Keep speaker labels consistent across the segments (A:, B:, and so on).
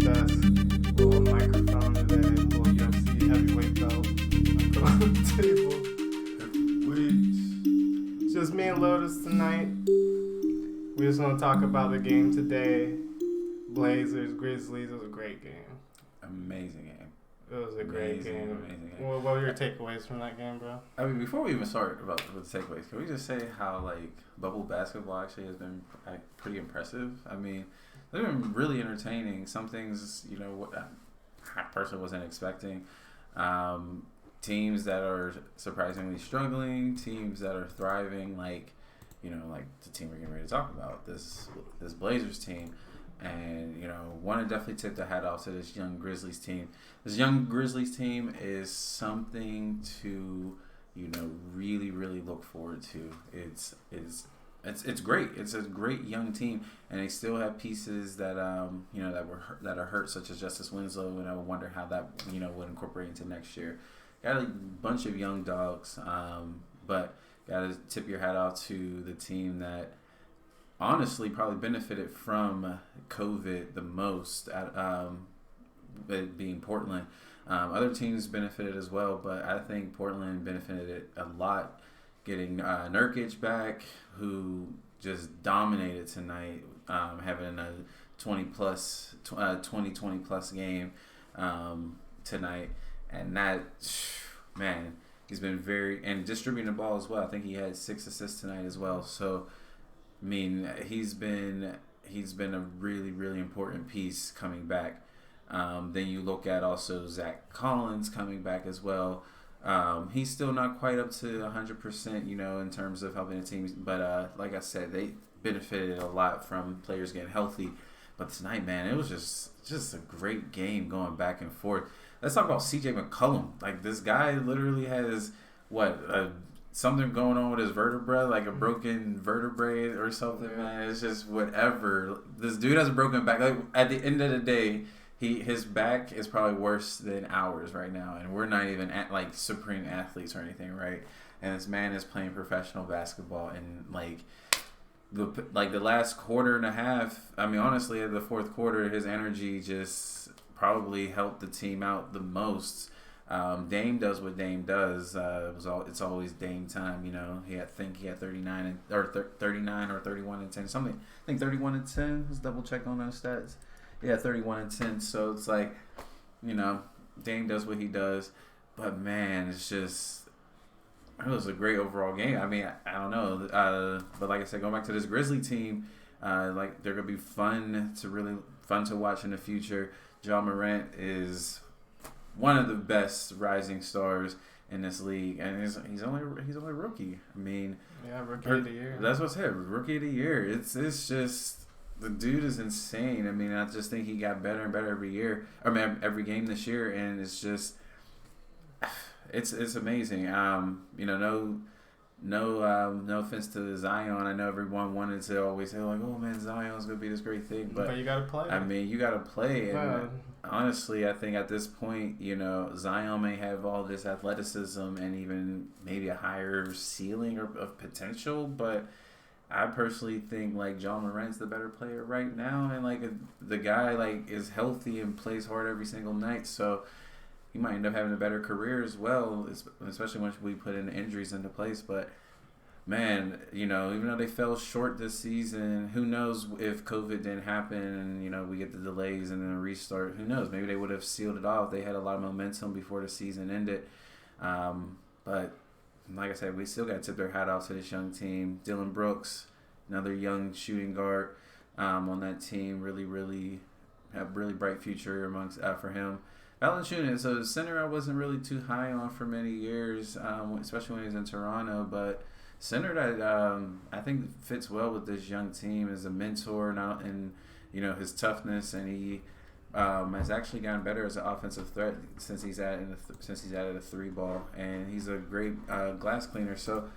A: desk. Little microphone today, little UFC heavyweight belt. On the table.
B: Weeks.
A: Just me and Lotus tonight. We just want to talk about the game today. Blazers, Grizzlies. It was a great game.
B: Amazing game.
A: It was a great game.
B: Amazing game.
A: What were your takeaways from that game, bro?
B: I mean, before we even start about with the takeaways, can we just say how bubble basketball actually has been pretty impressive? I mean, they've been really entertaining. Some things, what I personally wasn't expecting. Teams that are surprisingly struggling, teams that are thriving, like the team we're getting ready to talk about, this Blazers team. And, want to definitely tip the hat off to this young Grizzlies team. This young Grizzlies team is something to, really, really look forward to. It's great. It's a great young team, and they still have pieces that that are hurt, such as Justice Winslow, and I wonder how that would incorporate into next year. Got a bunch of young dogs, but got to tip your hat off to the team that honestly probably benefited from COVID the most, it being Portland. Other teams benefited as well, but I think Portland benefited a lot getting Nurkic back, who just dominated tonight, having a 20 plus game tonight. And that, man, he's been and distributing the ball as well. I think he had 6 assists tonight as well. So, I mean, he's been a really, really important piece coming back. Then you look at also Zach Collins coming back as well. He's still not quite up to 100%, in terms of helping the team. But like I said, they benefited a lot from players getting healthy. But tonight, man, it was just a great game going back and forth. Let's talk about CJ McCollum. Like, this guy literally has something going on with his vertebra, like a broken vertebrae or something, man. It's just whatever. This dude has a broken back. Like, at the end of the day, his back is probably worse than ours right now, and we're not even supreme athletes or anything, right? And this man is playing professional basketball, and the last quarter and a half. I mean, honestly, at the fourth quarter, his energy just probably helped the team out the most. Dame does what Dame does. It's always Dame time, I think he had 39 or 31 and 10 something. I think 31 and 10. Let's double check on those stats. Yeah, 31 and 10. So it's Dame does what he does. But man, it was a great overall game. I mean, I don't know. But like I said, going back to this Grizzly team, they're gonna be fun to watch in the future. Ja Morant is one of the best rising stars in this league, and he's only a rookie. I mean,
A: rookie of the year.
B: That's what I said, rookie of the year. It's just, the dude is insane. I mean, I just think he got better and better every year. I mean, every game this year, and it's just, it's amazing. No offense to Zion. I know everyone wanted to always say oh man, Zion's gonna be this great thing, but
A: you gotta play.
B: I mean, you gotta play, and honestly, I think at this point, Zion may have all this athleticism and even maybe a higher ceiling of potential, but I personally think Ja Morant's the better player right now, and the guy is healthy and plays hard every single night, so he might end up having a better career as well, especially once we put in injuries into place. But man, even though they fell short this season, who knows if COVID didn't happen and, we get the delays and then a restart. Who knows? Maybe they would have sealed it off. They had a lot of momentum before the season ended. But like I said, we still got to tip their hat off to this young team. Dylan Brooks, another young shooting guard on that team. Really, really have really bright future for him. Valanciunas, so the center I wasn't really too high on for many years, especially when he was in Toronto, but center that I think fits well with this young team as a mentor now, and his toughness, and he has actually gotten better as an offensive threat since he's added a 3 ball, and he's a great glass cleaner. So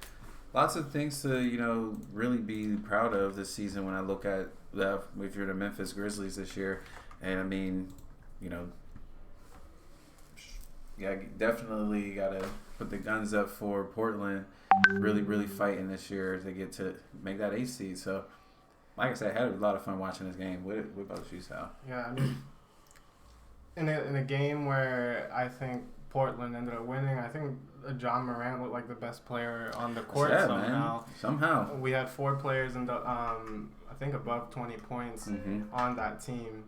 B: lots of things to really be proud of this season when I look at if you're the Memphis Grizzlies this year, and I mean definitely gotta put the guns up for Portland. Really, really fighting this year to get to make that 8th seed. So, like I said, I had a lot of fun watching this game. What about you, Sal?
A: Yeah, I mean, in a game where I think Portland ended up winning, I think John Morant looked like the best player on the court somehow.
B: Man. Somehow.
A: We had 4 players in the I think above 20 points on that team.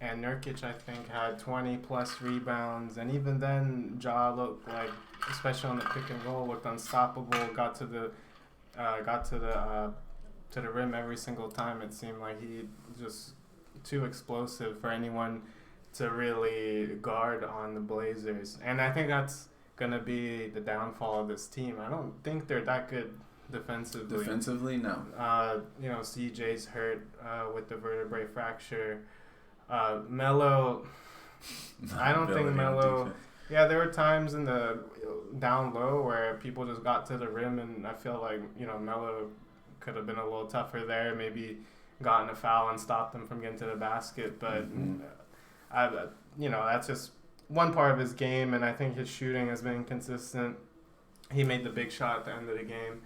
A: And Nurkic, I think, had 20 plus rebounds, and even then, Ja looked like, especially on the pick and roll, looked unstoppable. Got to the rim every single time. It seemed like he just too explosive for anyone to really guard on the Blazers, and I think that's gonna be the downfall of this team. I don't think they're that good defensively.
B: Defensively, no.
A: CJ's hurt with the vertebrae fracture. Melo, I don't think Melo. Yeah, there were times in the down low where people just got to the rim, and I feel like Melo could have been a little tougher there. Maybe gotten a foul and stopped them from getting to the basket, but that's just one part of his game, and I think his shooting has been consistent. He made the big shot at the end of the game,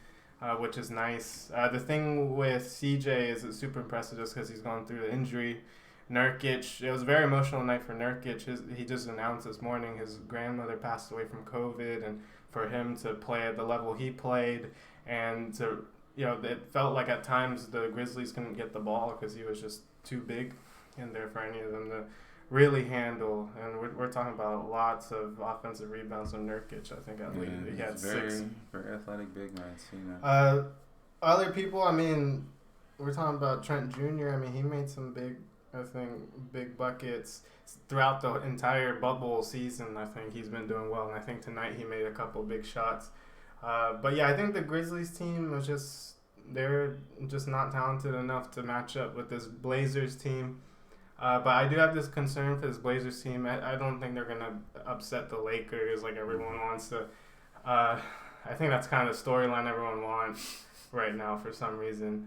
A: which is nice. The thing with CJ is it's super impressive just because he's gone through the injury. Nurkic, it was a very emotional night for Nurkic. He just announced this morning his grandmother passed away from COVID, and for him to play at the level he played, and to it felt like at times the Grizzlies couldn't get the ball because he was just too big in there for any of them to really handle. And we're talking about lots of offensive rebounds on Nurkic. I think at least he had
B: very,
A: 6.
B: Very athletic big man.
A: Other people, I mean, we're talking about Trent Jr. I mean, he made some big buckets throughout the entire bubble season. I think he's been doing well, and I think tonight he made a couple big shots. But yeah, I think the Grizzlies team they're just not talented enough to match up with this Blazers team. But I do have this concern for this Blazers team. I don't think they're going to upset the Lakers like everyone wants to. I think that's kind of the storyline everyone wants right now for some reason.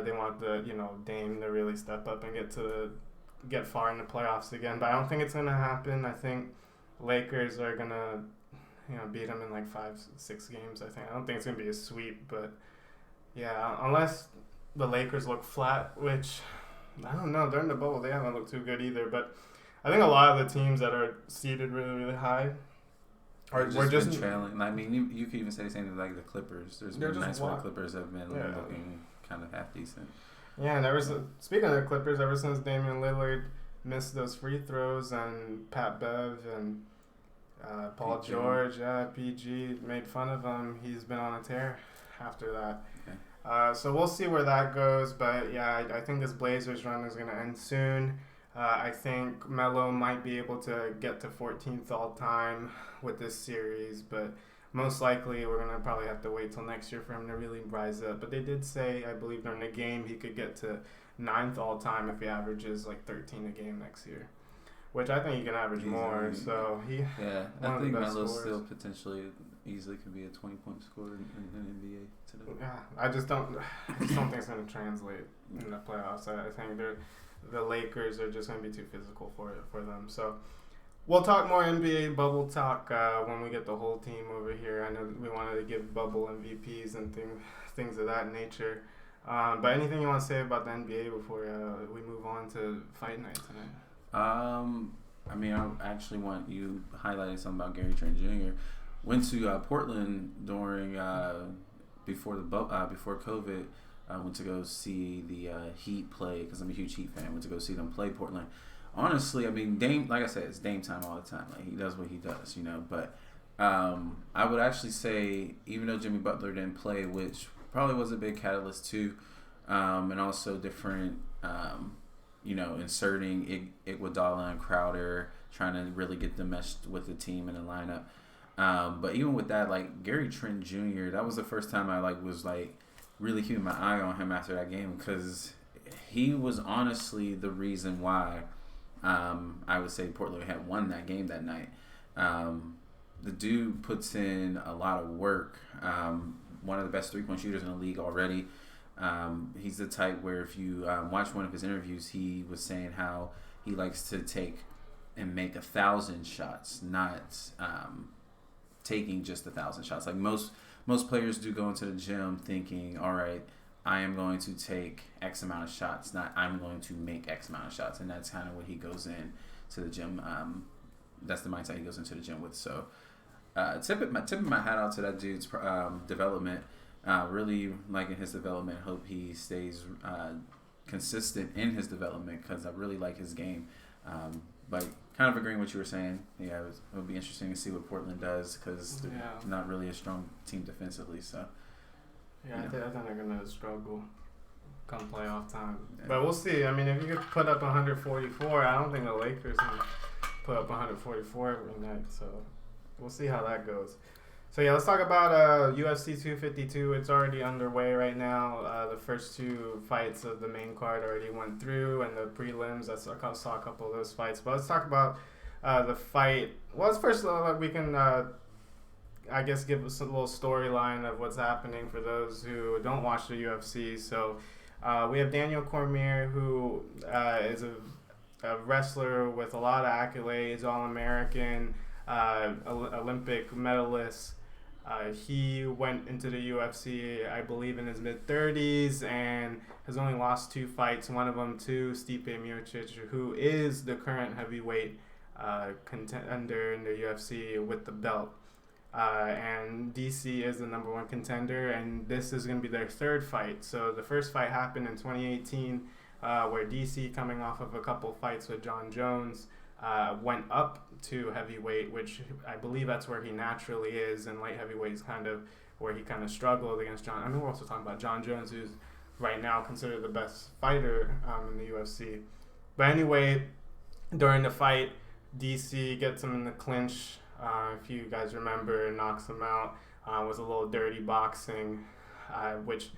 A: They want Dame to really step up and get far in the playoffs again. But I don't think it's going to happen. I think Lakers are going to beat them in like 5-6 games, I think. I don't think it's going to be a sweep, but yeah, unless the Lakers look flat, which I don't know. During the bubble, they haven't looked too good either, but I think a lot of the teams that are seeded really, really high
B: we're just been trailing. I mean, you could even say the same thing like the Clippers. There's been nights where the Clippers have been looking kind of half decent.
A: Yeah, and speaking of the Clippers, ever since Damian Lillard missed those free throws and Pat Bev and Paul George, PG made fun of him, he's been on a tear after that. Okay. So we'll see where that goes, but yeah, I think this Blazers run is going to end soon. I think Melo might be able to get to 14th all time with this series, but most likely we're going to probably have to wait till next year for him to really rise up. But they did say, I believe during the game, he could get to 9th all time if he averages like 13 a game next year, which I think he can average more. So
B: I think Melo still potentially easily could be a 20-point scorer in NBA today.
A: Yeah, I just don't think it's going to translate in the playoffs. I think the Lakers are just going to be too physical for them. So we'll talk more NBA bubble talk when we get the whole team over here. I know we wanted to give bubble MVPs and things of that nature. But anything you want to say about the NBA before we move on to fight night tonight?
B: I mean, I actually want you highlighting something about Gary Trent Jr. Went to Portland during before COVID. I went to go see the Heat play because I'm a huge Heat fan. Went to go see them play Portland. Honestly, I mean, Dame, like I said, it's Dame time all the time. Like, he does what he does, But I would actually say, even though Jimmy Butler didn't play, which probably was a big catalyst too, and also different, inserting Iguodala and Crowder, trying to really get them meshed with the team and the lineup. But even with that, like Gary Trent Jr., that was the first time I was really keeping my eye on him after that game because he was honestly the reason why I would say Portland had won that game that night. The dude puts in a lot of work. One of the best 3-point shooters in the league already. He's the type where if you watch one of his interviews, he was saying how he likes to take and make 1,000 shots, not taking just 1,000 shots. Like most players do go into the gym thinking, all right, I am going to take X amount of shots, not I'm going to make X amount of shots. And that's kind of what he goes in to the gym. That's the mindset he goes into the gym with. So tipping my hat out to that dude's development. Really liking his development. Hope he stays consistent in his development because I really like his game. But kind of agreeing with what you were saying. Yeah, it would be interesting to see what Portland does because they're not really a strong team defensively. So
A: yeah, I think they're gonna struggle come playoff time. Yeah. But we'll see. I mean, if you could put up 144, I don't think the Lakers can put up 144 every night. So we'll see how that goes. So yeah, let's talk about UFC 252. It's already underway right now. The first two fights of the main card already went through, and the prelims. I saw a couple of those fights. But let's talk about the fight. Well, first we can, I guess, give us a little storyline of what's happening for those who don't watch the UFC. So we have Daniel Cormier, who is a wrestler with a lot of accolades, All-American, Olympic medalist. He went into the UFC, I believe, in his mid-30s and has only lost 2 fights, one of them to Stipe Miocic, who is the current heavyweight contender in the UFC with the belt. And DC is the number 1 contender, and this is going to be their 3rd fight. So the first fight happened in 2018, where DC, coming off of a couple fights with John Jones, went up to heavyweight, which I believe that's where he naturally is, and light heavyweight is kind of where he kind of struggled against John. I mean, we're also talking about John Jones, who's right now considered the best fighter in the UFC. But anyway, during the fight, DC gets him in the clinch. If you guys remember, knocks him out. Was a little dirty boxing, which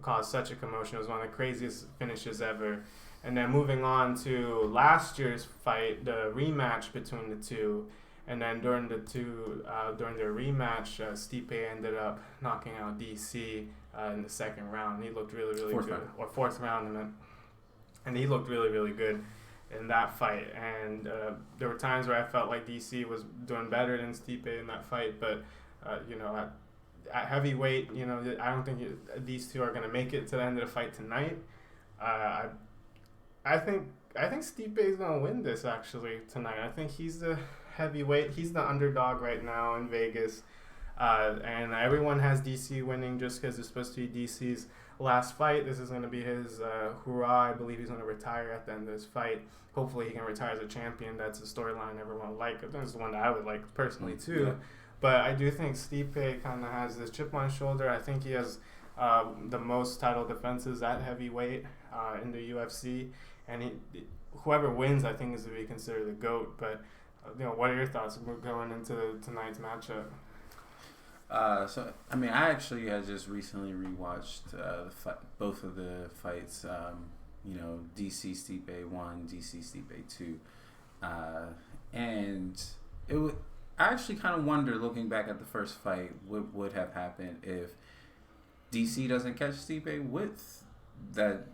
A: caused such a commotion. It was one of the craziest finishes ever. And then moving on to last year's fight, the rematch between the two. And then during their rematch, Stipe ended up knocking out DC in the 2nd round. He looked really, really good. Or 4th round, I meant. And he looked really, really good in that fight. And there were times where I felt like DC was doing better than Stipe in that fight. But, at heavyweight, I don't think these two are going to make it to the end of the fight tonight. I think Stipe is going to win this, actually, tonight. I think he's the heavyweight. He's the underdog right now in Vegas. And everyone has DC winning just because it's supposed to be DC's last fight. This is going to be his hurrah. I believe he's going to retire at the end of this fight. Hopefully he can retire as a champion. That's a storyline everyone would like. That's the one that I would like personally, too. Yeah. But I do think Stipe kind of has this chip on his shoulder. I think he has the most title defenses at heavyweight in the UFC. And whoever wins, I think, is to be considered the GOAT. But, what are your thoughts going into tonight's matchup?
B: I actually had just recently rewatched both of the fights. DC Stipe 1, DC Stipe 2. And I actually kind of wonder, looking back at the first fight, what would have happened if DC doesn't catch Stipe with that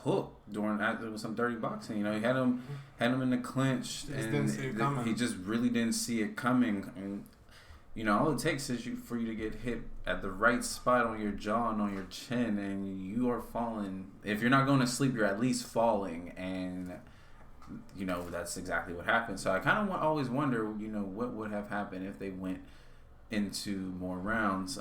B: hook after some dirty boxing. He had him in the clinch, and he just really didn't see it coming. And all it takes is for you to get hit at the right spot on your jaw and on your chin, and you are falling. If you're not going to sleep, you're at least falling, and that's exactly what happened. So I kind of always wonder, what would have happened if they went into more rounds.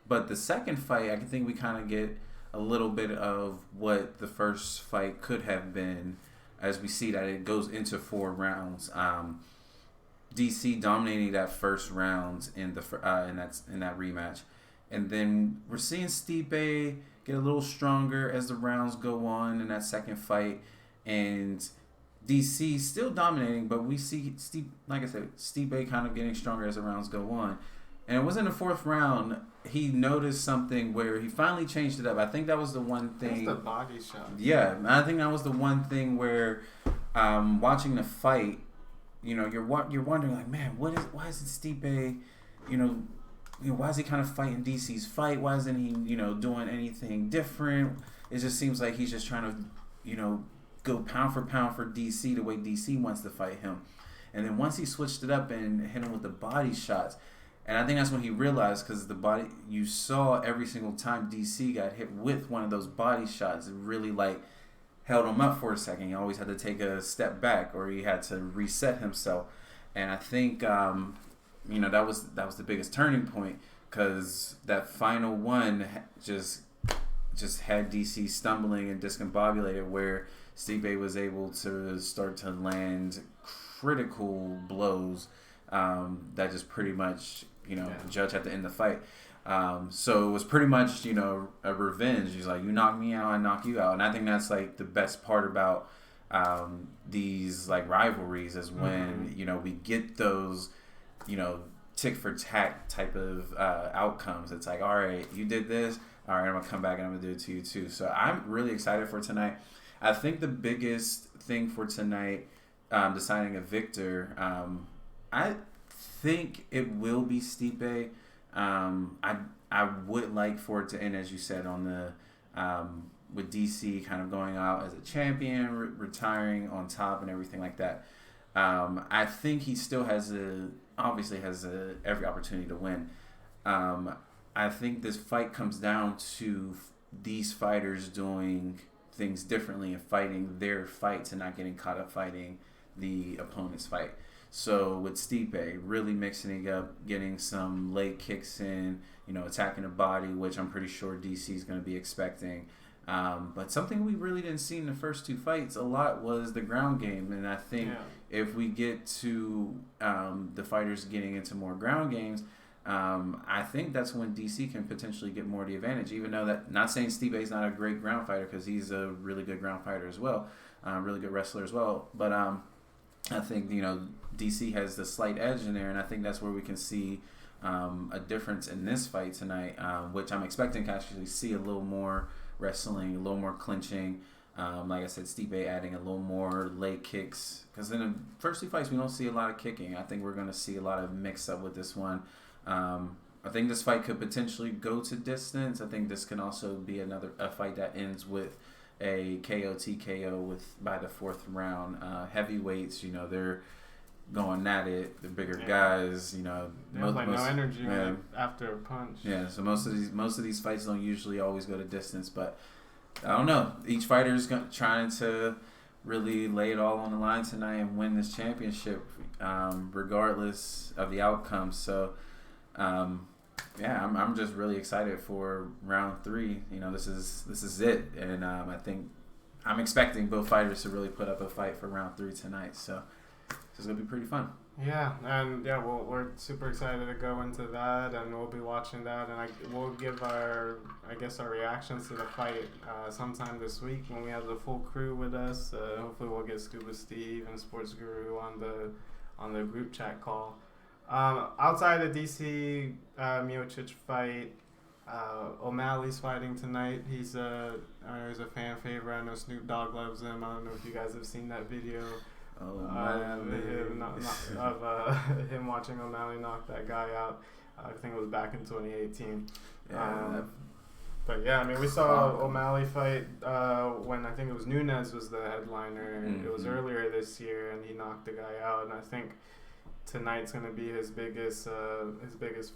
B: But the second fight, I think we kind of get a little bit of what the first fight could have been, as we see that it goes into 4 rounds. DC dominating that first round in that rematch, and then we're seeing Stipe get a little stronger as the rounds go on in that second fight, and DC still dominating, but we see Stipe kind of getting stronger as the rounds go on. And it was in the 4th round, he noticed something where he finally changed it up. I think that was the one thing.
A: That's the body shot.
B: Yeah, I think that was the one thing where, watching the fight, you're wondering, like, man, why isn't Stipe, why is he kind of fighting DC's fight? Why isn't he, doing anything different? It just seems like he's just trying to, go pound for pound for DC the way DC wants to fight him. And then once he switched it up and hit him with the body shots, And I think that's when he realized, because the body, you saw every single time DC got hit with one of those body shots, it really like held him up for a second. He always had to take a step back, or he had to reset himself. And I think that was the biggest turning point, because that final one just had DC stumbling and discombobulated, where Stipe was able to start to land critical blows that just pretty much, the judge had to end the fight. So it was pretty much, a revenge. He's like, you knock me out, I knock you out. And I think that's like the best part about these like rivalries, is when, we get those, tick for tack type of outcomes. It's like, all right, you did this. All right, I'm going to come back and I'm going to do it to you too. So I'm really excited for tonight. I think the biggest thing for tonight, deciding a victor, I think it will be Stipe. I would like for it to end, as you said, on the with DC kind of going out as a champion, retiring on top, and everything like that. I think he still has every opportunity to win. I think this fight comes down to these fighters doing things differently and fighting their fights and not getting caught up fighting the opponent's fight. So with Stipe, really mixing it up, getting some leg kicks in, attacking the body, which I'm pretty sure DC is going to be expecting. But something we really didn't see in the first two fights a lot was the ground game. And I think if we get to the fighters getting into more ground games, I think that's when DC can potentially get more of the advantage, even though that, not saying Stipe is not a great ground fighter, because he's a really good ground fighter as well, really good wrestler as well. But I think, DC has the slight edge in there, and I think that's where we can see a difference in this fight tonight, which I'm expecting to actually see a little more wrestling, a little more clinching. Like I said, Stipe adding a little more leg kicks, because in the first two fights we don't see a lot of kicking. I think we're going to see a lot of mix up with this one. I think this fight could potentially go to distance. I think this can also be a fight that ends with a KO TKO by the fourth round. Heavyweights, they're going at it. The bigger guys,
A: they have no energy after a punch.
B: Yeah, so most of these fights don't usually always go to distance, but I don't know. Each fighter is trying to really lay it all on the line tonight and win this championship, regardless of the outcome. So, I'm just really excited for round 3. This is it, and I think I'm expecting both fighters to really put up a fight for round 3 tonight. So it's gonna be pretty fun.
A: Yeah, and we're super excited to go into that, and we'll be watching that, and we'll give our reactions to the fight sometime this week when we have the full crew with us. Hopefully, we'll get Scuba Steve and Sports Guru on the group chat call. Outside of DC Miocic fight, O'Malley's fighting tonight. He's a fan favorite. I know Snoop Dogg loves him. I don't know if you guys have seen that video. Him watching O'Malley knock that guy out. I think it was back in 2018. We saw O'Malley fight when I think it was Nunes was the headliner. It was earlier this year, and he knocked the guy out. And I think tonight's going to be his biggest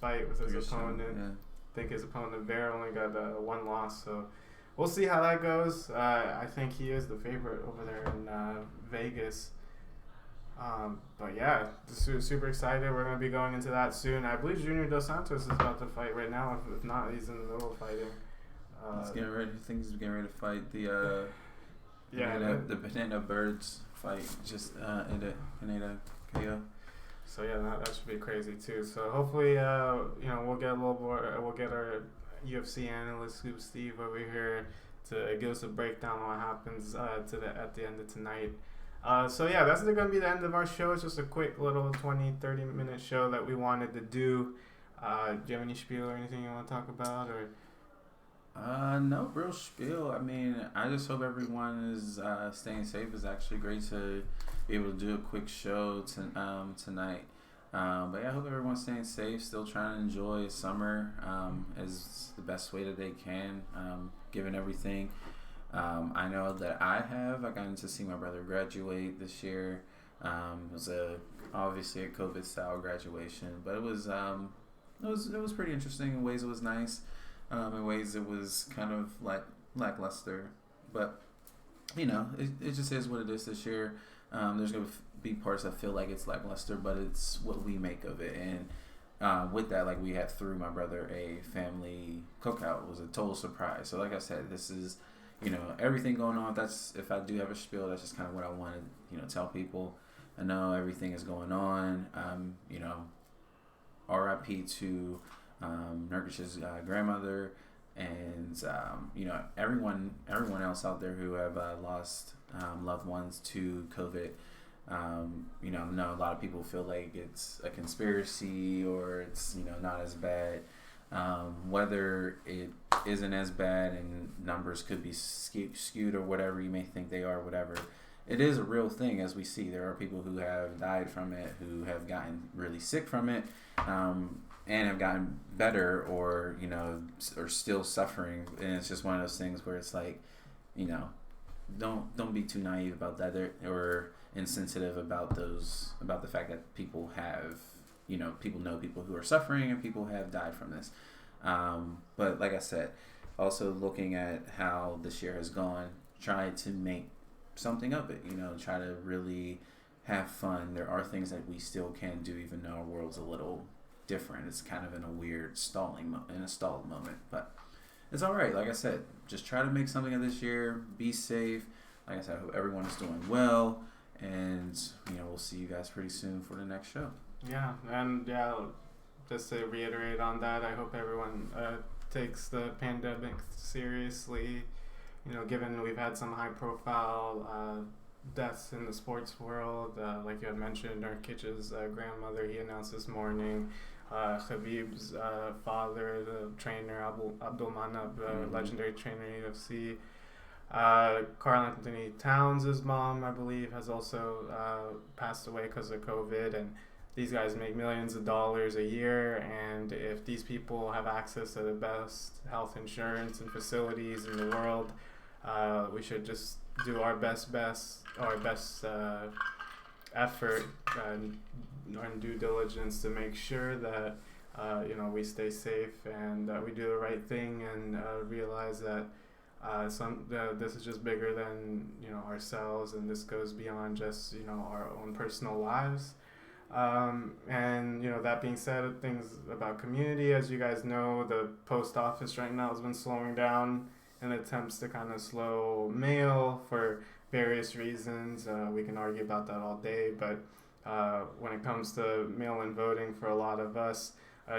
A: fight with his opponent. I think his opponent Bear only got one loss, so we'll see how that goes. I think he is the favorite over there in Vegas. Super excited. We're going to be going into that soon. I believe Junior Dos Santos is about to fight right now. If not, he's in the middle of fighting.
B: He's getting ready. I think he's getting ready to fight the Banana Birds fight. Just Pineda KO.
A: So that should be crazy too. So hopefully, we'll get a little more. We'll get our UFC analyst, Scoop Steve, over here to give us a breakdown on what happens at the end of tonight. That's going to be the end of our show. It's just a quick little 20-30 minute show that we wanted to do. Do you have any spiel or anything you want to talk about? Or
B: no real spiel. I mean, I just hope everyone is staying safe. It's actually great to be able to do a quick show tonight. I hope everyone's staying safe, still trying to enjoy summer as the best way that they can, given everything. I know that I gotten to see my brother graduate this year. It was obviously a COVID style graduation, but it was it was pretty interesting. In ways it was nice. In ways it was kind of like lackluster. But it just is what it is this year. There's gonna be parts that feel like it's lackluster, but it's what we make of it. And with that, like we had through my brother a family cookout. It was a total surprise. So like I said, this is everything going on. That's if I do have a spiel, that's just kind of what I want to tell people. I know everything is going on. R.I.P. to Nurkic's grandmother, and everyone else out there who have lost loved ones to COVID. I know a lot of people feel like it's a conspiracy or it's not as bad. Whether it isn't as bad and numbers could be skewed or whatever you may think they are, whatever. It is a real thing, as we see. There are people who have died from it, who have gotten really sick from it, and have gotten better, or are still suffering. And it's just one of those things where it's like, don't be too naive about that, or insensitive about the fact that people have, people know people who are suffering and people have died from this. But like I said, also looking at how this year has gone, try to make something of it, try to really have fun. There are things that we still can do, even though our world's a little different. It's kind of in a weird stalled moment, but it's all right. Like I said, just try to make something of this year. Be safe. Like I said, I hope everyone is doing well, and we'll see you guys pretty soon for the next show.
A: Yeah, and just to reiterate on that, I hope everyone takes the pandemic seriously. Given we've had some high-profile deaths in the sports world, like you had mentioned, Nurkic's grandmother, he announced this morning. Khabib's father, the trainer, Abdulmanap, legendary trainer at UFC. Karl Anthony Towns' mom, I believe, has also passed away because of COVID, and these guys make millions of dollars a year, and if these people have access to the best health insurance and facilities in the world, we should just do our best effort and due diligence to make sure that we stay safe and we do the right thing, and realize that this is just bigger than ourselves, and this goes beyond just our own personal lives. And that being said, things about community, as you guys know, the post office right now has been slowing down in attempts to kind of slow mail for various reasons. We can argue about that all day, but when it comes to mail-in voting, for a lot of us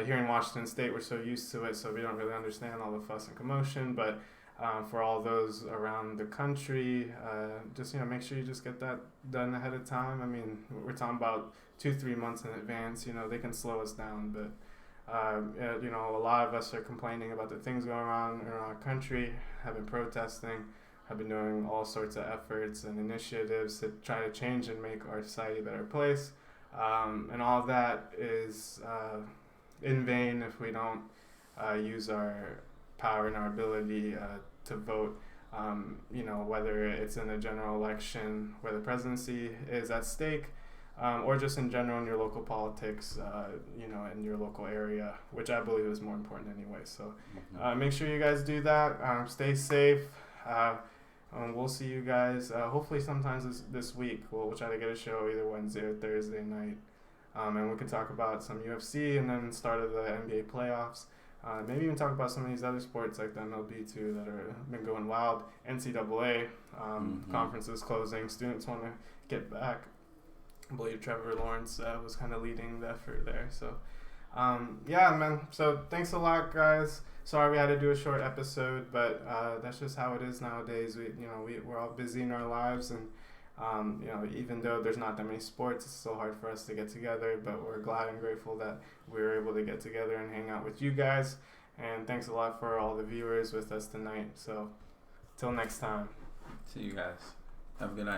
A: here in Washington State, we're so used to it, so we don't really understand all the fuss and commotion. But for all those around the country, just make sure you just get that done ahead of time. I mean, we're talking about 2-3 months in advance. They can slow us down, but a lot of us are complaining about the things going on in our country, have been protesting, have been doing all sorts of efforts and initiatives to try to change and make our society a better place. And all of that is in vain if we don't use our power and our ability to vote, whether it's in a general election where the presidency is at stake, or just in general in your local politics, in your local area, which I believe is more important anyway. So make sure you guys do that. Stay safe. We'll see you guys hopefully sometimes this week. We'll try to get a show either Wednesday or Thursday night. And we can talk about some UFC and then start of the NBA playoffs. Maybe even talk about some of these other sports like the MLB too that are been going wild. NCAA conferences closing. Students want to get back. I believe Trevor Lawrence was kind of leading the effort there. So, man. So thanks a lot, guys. Sorry we had to do a short episode, but that's just how it is nowadays. We're all busy in our lives, and even though there's not that many sports, it's so hard for us to get together. But we're glad and grateful that we were able to get together and hang out with you guys. And thanks a lot for all the viewers with us tonight. So, till next time.
B: See you guys. Have a good night.